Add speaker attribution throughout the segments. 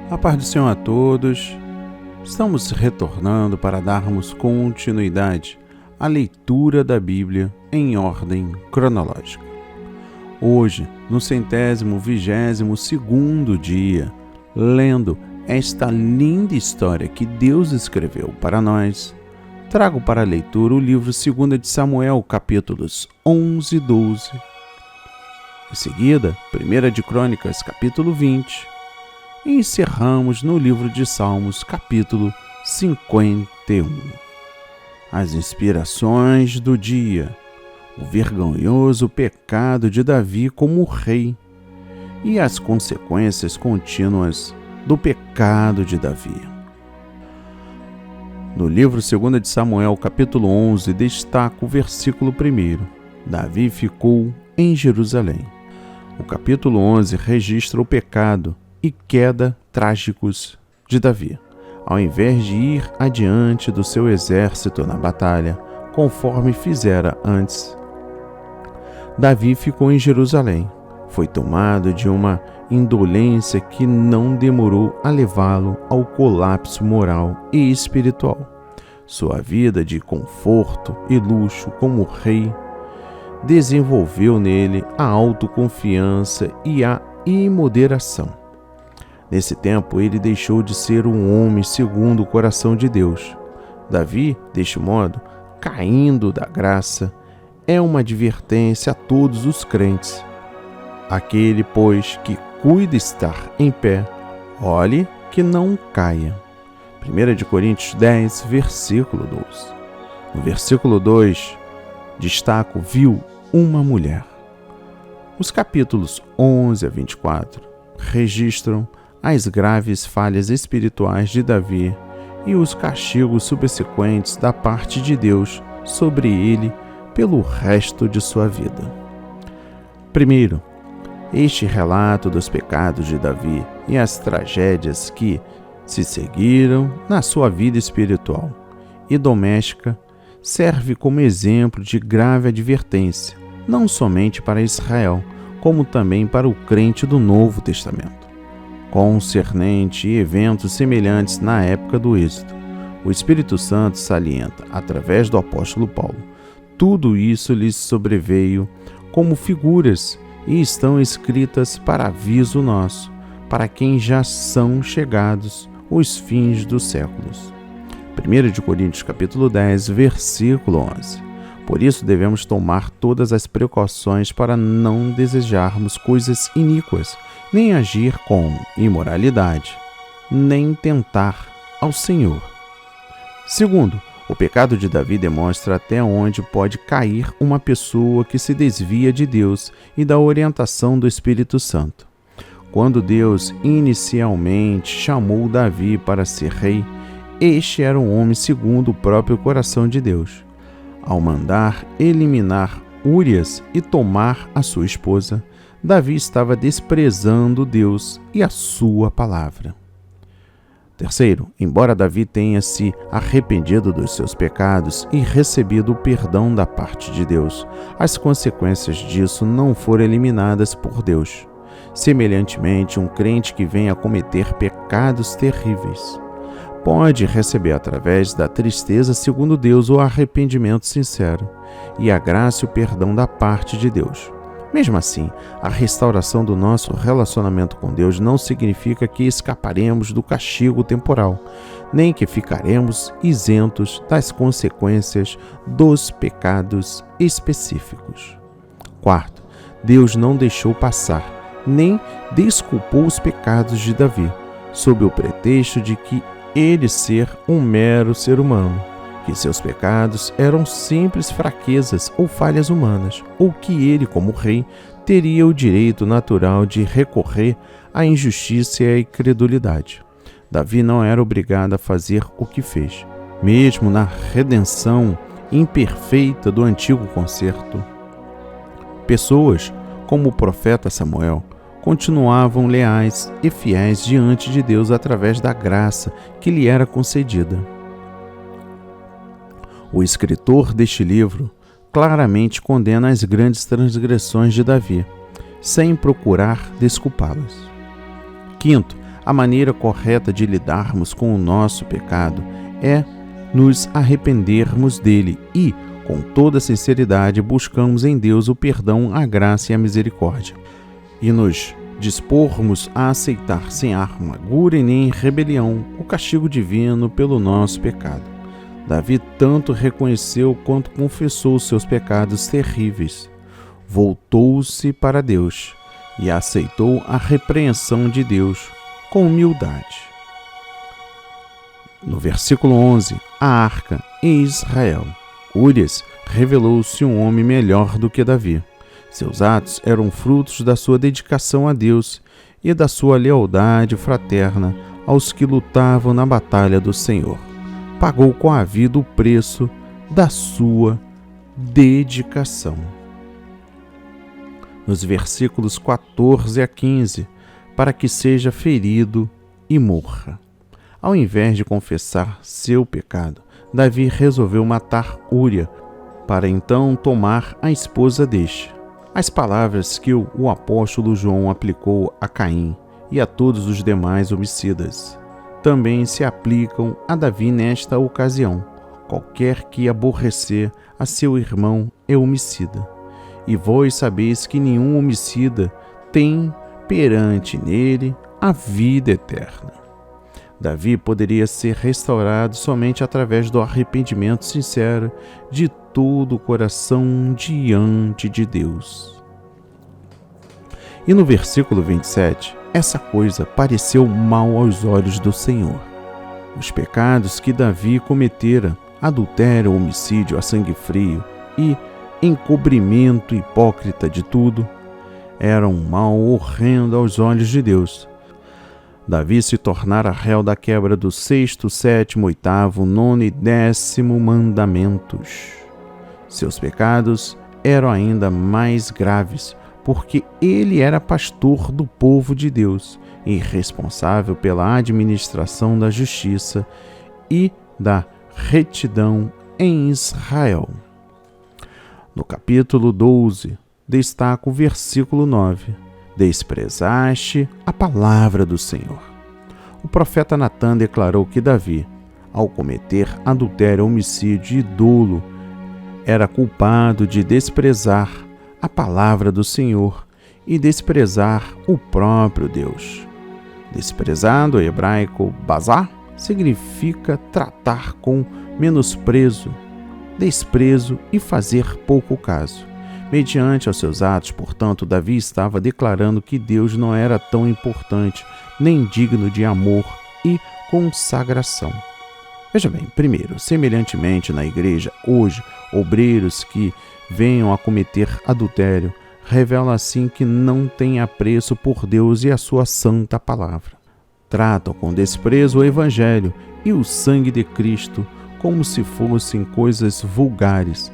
Speaker 1: A paz do Senhor a todos. Estamos retornando para darmos continuidade à leitura da Bíblia em ordem cronológica. Hoje, no 122º dia, lendo esta linda história que Deus escreveu para nós, trago para a leitura o livro 2 de Samuel, capítulos 11 e 12. Em seguida, 1 de Crônicas, capítulo 20. E encerramos no livro de Salmos, capítulo 51. As inspirações do dia, o vergonhoso pecado de Davi como rei e as consequências contínuas do pecado de Davi. No livro 2 de Samuel, capítulo 11, destaca o versículo 1. Davi ficou em Jerusalém. O capítulo 11 registra o pecado e queda trágicos de Davi, ao invés de ir adiante do seu exército na batalha, conforme fizera antes. Davi ficou em Jerusalém. Foi tomado de uma indolência que não demorou a levá-lo ao colapso moral e espiritual. Sua vida de conforto e luxo como rei desenvolveu nele a autoconfiança e a imoderação. Nesse tempo, ele deixou de ser um homem segundo o coração de Deus. Davi, deste modo, caindo da graça, é uma advertência a todos os crentes. Aquele, pois, que cuida estar em pé, olhe que não caia. 1 de Coríntios 10, versículo 12. No versículo 2, destaco, viu uma mulher. Os capítulos 11 a 24 registram as graves falhas espirituais de Davi e os castigos subsequentes da parte de Deus sobre ele pelo resto de sua vida. Primeiro, este relato dos pecados de Davi e as tragédias que se seguiram na sua vida espiritual e doméstica serve como exemplo de grave advertência, não somente para Israel, como também para o crente do Novo Testamento. Concernente eventos semelhantes na época do Êxodo, o Espírito Santo salienta, através do apóstolo Paulo, tudo isso lhes sobreveio como figuras e estão escritas para aviso nosso, para quem já são chegados os fins dos séculos. 1 de Coríntios capítulo 10, versículo 11. Por isso devemos tomar todas as precauções para não desejarmos coisas iníquas, nem agir com imoralidade, nem tentar ao Senhor. Segundo, o pecado de Davi demonstra até onde pode cair uma pessoa que se desvia de Deus e da orientação do Espírito Santo. Quando Deus inicialmente chamou Davi para ser rei, este era um homem segundo o próprio coração de Deus. Ao mandar eliminar Urias e tomar a sua esposa, Davi estava desprezando Deus e a sua palavra. Terceiro, embora Davi tenha se arrependido dos seus pecados e recebido o perdão da parte de Deus, as consequências disso não foram eliminadas por Deus. Semelhantemente, um crente que vem a cometer pecados terríveis pode receber através da tristeza segundo Deus o arrependimento sincero e a graça e o perdão da parte de Deus. Mesmo assim, a restauração do nosso relacionamento com Deus não significa que escaparemos do castigo temporal, nem que ficaremos isentos das consequências dos pecados específicos. Quarto, Deus não deixou passar, nem desculpou os pecados de Davi, sob o pretexto de que ele ser um mero ser humano, que seus pecados eram simples fraquezas ou falhas humanas, ou que ele, como rei, teria o direito natural de recorrer à injustiça e à incredulidade. Davi não era obrigado a fazer o que fez, mesmo na redenção imperfeita do antigo concerto. Pessoas, como o profeta Samuel, continuavam leais e fiéis diante de Deus através da graça que lhe era concedida. O escritor deste livro claramente condena as grandes transgressões de Davi, sem procurar desculpá-las. Quinto, A maneira correta de lidarmos com o nosso pecado é nos arrependermos dele e, com toda sinceridade, buscamos em Deus o perdão, a graça e a misericórdia. E nos dispormos a aceitar sem amargura e nem rebelião o castigo divino pelo nosso pecado. Davi tanto reconheceu quanto confessou seus pecados terríveis. Voltou-se para Deus e aceitou a repreensão de Deus com humildade. No versículo 11, a arca em Israel. Urias revelou-se um homem melhor do que Davi. Seus atos eram frutos da sua dedicação a Deus e da sua lealdade fraterna aos que lutavam na batalha do Senhor. Pagou com a vida o preço da sua dedicação. Nos versículos 14 a 15, para que seja ferido e morra. Ao invés de confessar seu pecado, Davi resolveu matar Úria, para então tomar a esposa deste. As palavras que o apóstolo João aplicou a Caim e a todos os demais homicidas também se aplicam a Davi nesta ocasião. Qualquer que aborrecer a seu irmão é homicida. E vós sabeis que nenhum homicida tem perante nele a vida eterna. Davi poderia ser restaurado somente através do arrependimento sincero de todo o coração diante de Deus. E no versículo 27, essa coisa pareceu mal aos olhos do Senhor. Os pecados que Davi cometera, adultério, homicídio a sangue frio e encobrimento hipócrita de tudo, eram um mal horrendo aos olhos de Deus. Davi se tornara réu da quebra do 6º, 7º, 8º, 9º e 10º mandamentos. Seus pecados eram ainda mais graves, porque ele era pastor do povo de Deus e responsável pela administração da justiça e da retidão em Israel. No capítulo 12, destaca o versículo 9. Desprezaste a palavra do Senhor. O profeta Natã declarou que Davi, ao cometer adultério, homicídio e dolo, era culpado de desprezar a palavra do Senhor e desprezar o próprio Deus. Desprezado, em hebraico, bazar, significa tratar com menosprezo, desprezo e fazer pouco caso. Mediante aos seus atos, portanto, Davi estava declarando que Deus não era tão importante, nem digno de amor e consagração. Veja bem, primeiro, semelhantemente na igreja, hoje, obreiros que venham a cometer adultério revelam assim que não têm apreço por Deus e a sua santa palavra. Tratam com desprezo o Evangelho e o sangue de Cristo como se fossem coisas vulgares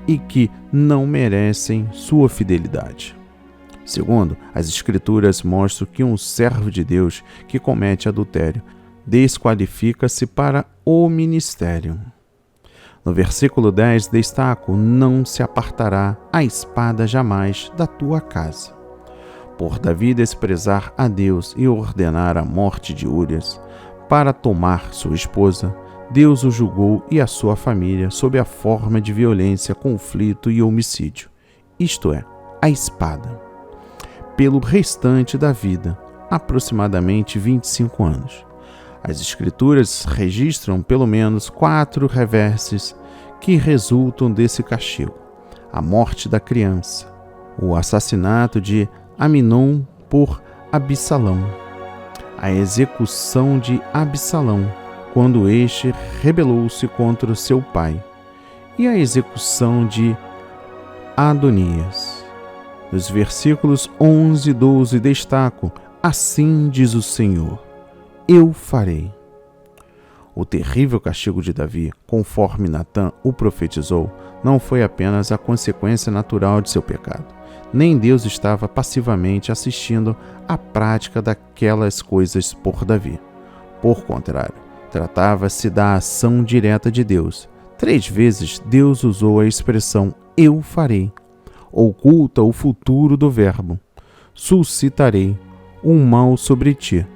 Speaker 1: e que não merecem sua fidelidade. Segundo, as Escrituras mostram que um servo de Deus que comete adultério desqualifica-se para o ministério. No versículo 10 destaco: não se apartará a espada jamais da tua casa. Por Davi desprezar a Deus e ordenar a morte de Urias para tomar sua esposa, Deus o julgou e a sua família sob a forma de violência, conflito e homicídio, isto é, a espada, pelo restante da vida, aproximadamente 25 anos. As Escrituras registram pelo menos 4 reverses que resultam desse castigo: a morte da criança, o assassinato de Aminon por Absalão, a execução de Absalão, quando este rebelou-se contra seu pai, e a execução de Adonias. Nos versículos 11 e 12 destaco: assim diz o Senhor, eu farei. O terrível castigo de Davi, conforme Natã o profetizou, não foi apenas a consequência natural de seu pecado. Nem Deus estava passivamente assistindo à prática daquelas coisas por Davi. Por contrário, tratava-se da ação direta de Deus. 3 vezes Deus usou a expressão eu farei. Oculta o futuro do verbo. Suscitarei um mal sobre ti.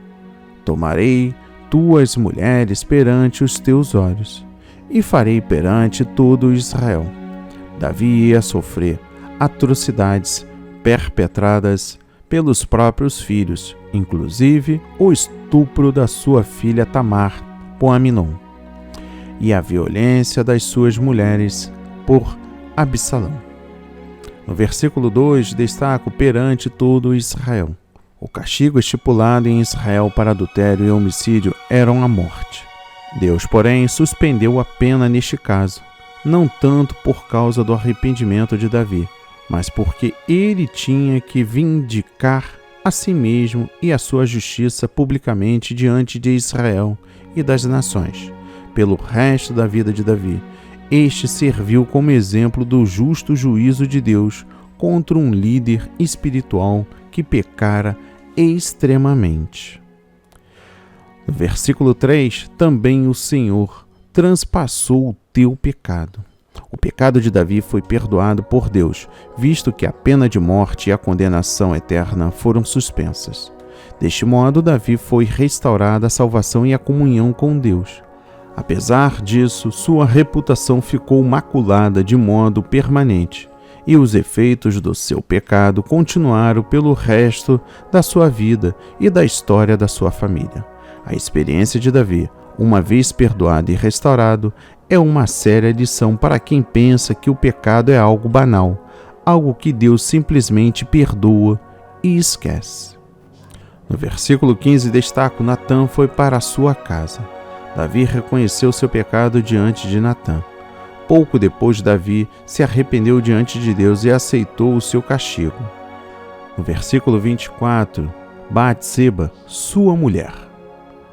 Speaker 1: tomarei tuas mulheres perante os teus olhos, e farei perante todo Israel. Davi ia sofrer atrocidades perpetradas pelos próprios filhos, inclusive o estupro da sua filha Tamar por Aminon, e a violência das suas mulheres por Absalão. No versículo 2, destaco perante todo Israel. O castigo estipulado em Israel para adultério e homicídio era a morte. Deus, porém, suspendeu a pena neste caso, não tanto por causa do arrependimento de Davi, mas porque ele tinha que vindicar a si mesmo e a sua justiça publicamente diante de Israel e das nações. Pelo resto da vida de Davi, este serviu como exemplo do justo juízo de Deus contra um líder espiritual que pecara extremamente. No versículo 3, também o Senhor transpassou o teu pecado. O pecado de Davi foi perdoado por Deus, visto que a pena de morte e a condenação eterna foram suspensas. Deste modo, Davi foi restaurada a salvação e a comunhão com Deus. Apesar disso, sua reputação ficou maculada de modo permanente, e os efeitos do seu pecado continuaram pelo resto da sua vida e da história da sua família. A experiência de Davi, uma vez perdoado e restaurado, é uma séria lição para quem pensa que o pecado é algo banal, algo que Deus simplesmente perdoa e esquece. No versículo 15, destaco: Natã foi para a sua casa. Davi reconheceu seu pecado diante de Natã. Pouco depois, Davi se arrependeu diante de Deus e aceitou o seu castigo. No versículo 24, Batseba, sua mulher.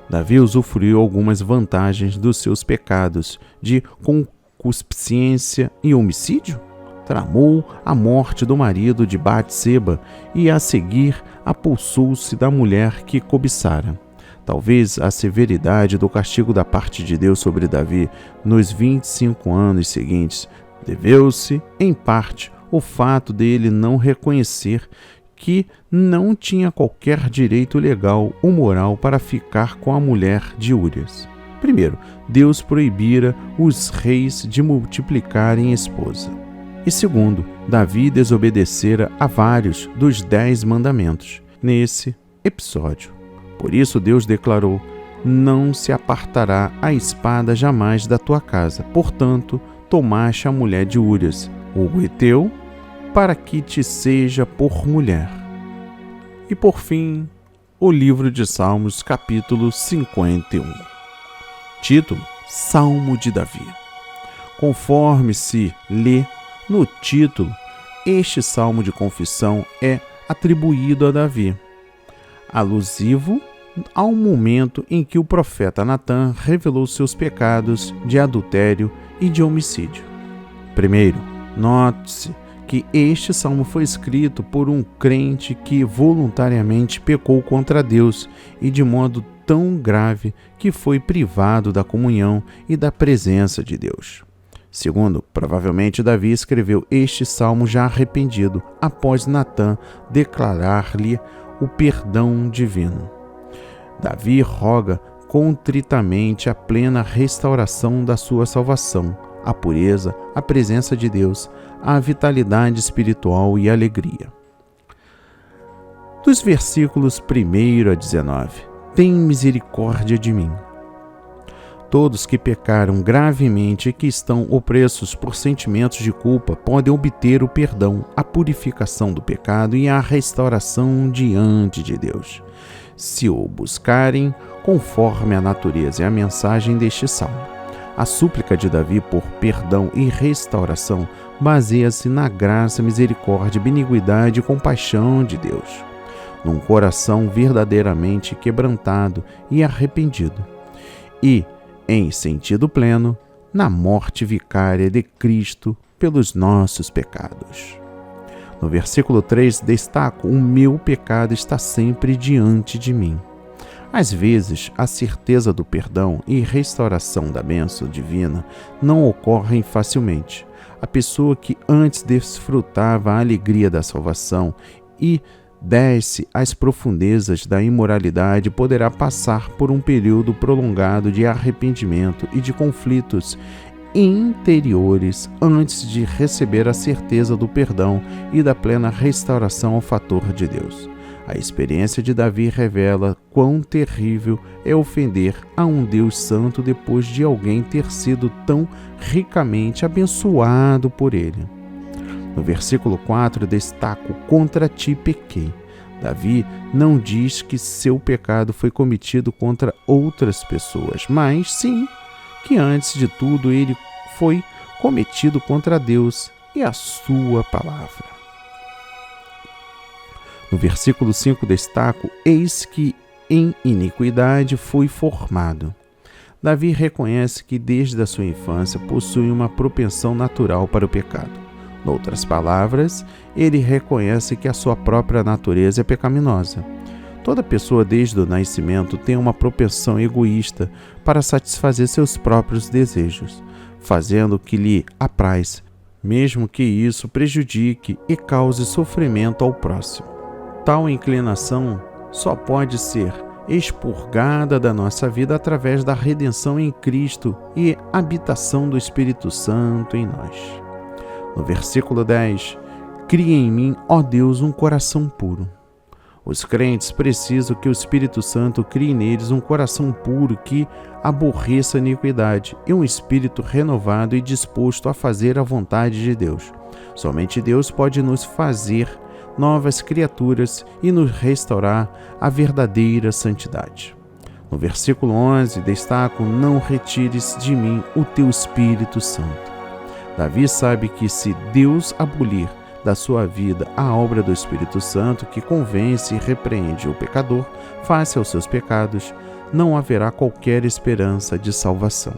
Speaker 1: Davi usufruiu algumas vantagens dos seus pecados de concupiscência e homicídio. Tramou a morte do marido de Batseba e, a seguir, apossou-se da mulher que cobiçara. Talvez a severidade do castigo da parte de Deus sobre Davi nos 25 anos seguintes deveu-se, em parte, ao fato dele não reconhecer que não tinha qualquer direito legal ou moral para ficar com a mulher de Úrias. Primeiro, Deus proibira os reis de multiplicarem esposa. E segundo, Davi desobedecera a vários dos 10 mandamentos nesse episódio. Por isso Deus declarou: não se apartará a espada jamais da tua casa. Portanto, tomaste a mulher de Úrias, o heteu, para que te seja por mulher. E por fim, o livro de Salmos, capítulo 51. Título: Salmo de Davi. Conforme se lê no título, este salmo de confissão é atribuído a Davi, alusivo ao momento em que o profeta Natã revelou seus pecados de adultério e de homicídio. Primeiro, note-se que este salmo foi escrito por um crente que voluntariamente pecou contra Deus e de modo tão grave que foi privado da comunhão e da presença de Deus. Segundo, provavelmente Davi escreveu este salmo já arrependido, após Natã declarar-lhe o perdão divino. Davi roga contritamente a plena restauração da sua salvação, a pureza, a presença de Deus, a vitalidade espiritual e a alegria. Dos versículos 1 a 19, tem misericórdia de mim. Todos que pecaram gravemente e que estão opressos por sentimentos de culpa podem obter o perdão, a purificação do pecado e a restauração diante de Deus, se o buscarem conforme a natureza e a mensagem deste salmo. A súplica de Davi por perdão e restauração baseia-se na graça, misericórdia, beniguidade e compaixão de Deus, num coração verdadeiramente quebrantado e arrependido, e, em sentido pleno, na morte vicária de Cristo pelos nossos pecados. No versículo 3, destaco: o meu pecado está sempre diante de mim. Às vezes, a certeza do perdão e restauração da bênção divina não ocorrem facilmente. A pessoa que antes desfrutava a alegria da salvação e desce às profundezas da imoralidade, poderá passar por um período prolongado de arrependimento e de conflitos interiores antes de receber a certeza do perdão e da plena restauração ao favor de Deus. A experiência de Davi revela quão terrível é ofender a um Deus santo depois de alguém ter sido tão ricamente abençoado por ele. No versículo 4, destaco: contra ti pequei. Davi não diz que seu pecado foi cometido contra outras pessoas, mas sim que antes de tudo ele foi cometido contra Deus e a sua palavra. No versículo 5 destaco: eis que em iniquidade fui formado. Davi reconhece que desde a sua infância possui uma propensão natural para o pecado. Noutras palavras, ele reconhece que a sua própria natureza é pecaminosa. Toda pessoa desde o nascimento tem uma propensão egoísta para satisfazer seus próprios desejos, fazendo o que lhe apraz, mesmo que isso prejudique e cause sofrimento ao próximo. Tal inclinação só pode ser expurgada da nossa vida através da redenção em Cristo e habitação do Espírito Santo em nós. No versículo 10, cria em mim, ó Deus, um coração puro. Os crentes precisam que o Espírito Santo crie neles um coração puro que aborreça a iniquidade e um espírito renovado e disposto a fazer a vontade de Deus. Somente Deus pode nos fazer novas criaturas e nos restaurar a verdadeira santidade. No versículo 11, destaco: não retires de mim o teu Espírito Santo. Davi sabe que se Deus abolir da sua vida a obra do Espírito Santo, que convence e repreende o pecador face aos seus pecados, não haverá qualquer esperança de salvação.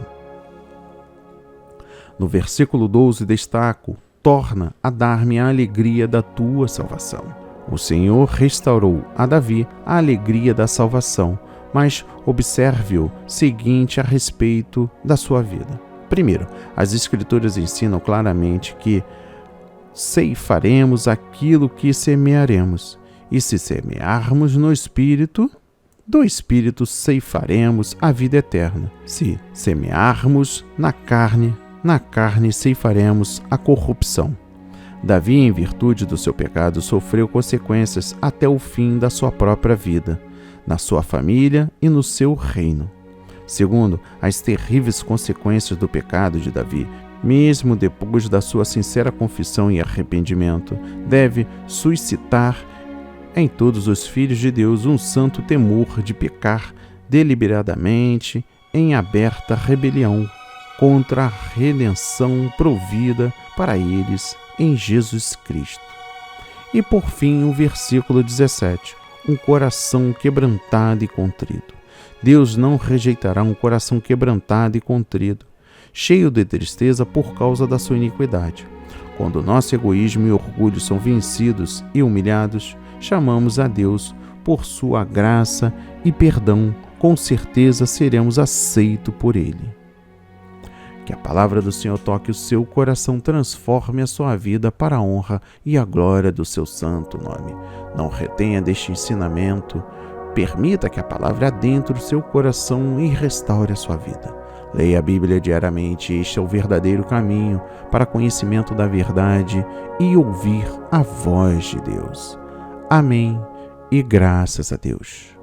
Speaker 1: No versículo 12 destaco: torna a dar-me a alegria da tua salvação. O Senhor restaurou a Davi a alegria da salvação, mas observe o seguinte a respeito da sua vida. Primeiro, as Escrituras ensinam claramente que ceifaremos aquilo que semearemos, e se semearmos no Espírito, do Espírito ceifaremos a vida eterna. Se semearmos na carne ceifaremos a corrupção. Davi, em virtude do seu pecado, sofreu consequências até o fim da sua própria vida, na sua família e no seu reino. Segundo, as terríveis consequências do pecado de Davi, mesmo depois da sua sincera confissão e arrependimento, deve suscitar em todos os filhos de Deus um santo temor de pecar deliberadamente em aberta rebelião contra a redenção provida para eles em Jesus Cristo. E por fim, o versículo 17, um coração quebrantado e contrito. Deus não rejeitará um coração quebrantado e contrito, cheio de tristeza por causa da sua iniquidade. Quando nosso egoísmo e orgulho são vencidos e humilhados, chamamos a Deus por sua graça e perdão, com certeza seremos aceitos por Ele. Que a palavra do Senhor toque o seu coração, transforme a sua vida para a honra e a glória do seu santo nome. Não retenha deste ensinamento, permita que a palavra adentre o seu coração e restaure a sua vida. Leia a Bíblia diariamente, este é o verdadeiro caminho para conhecimento da verdade e ouvir a voz de Deus. Amém e graças a Deus.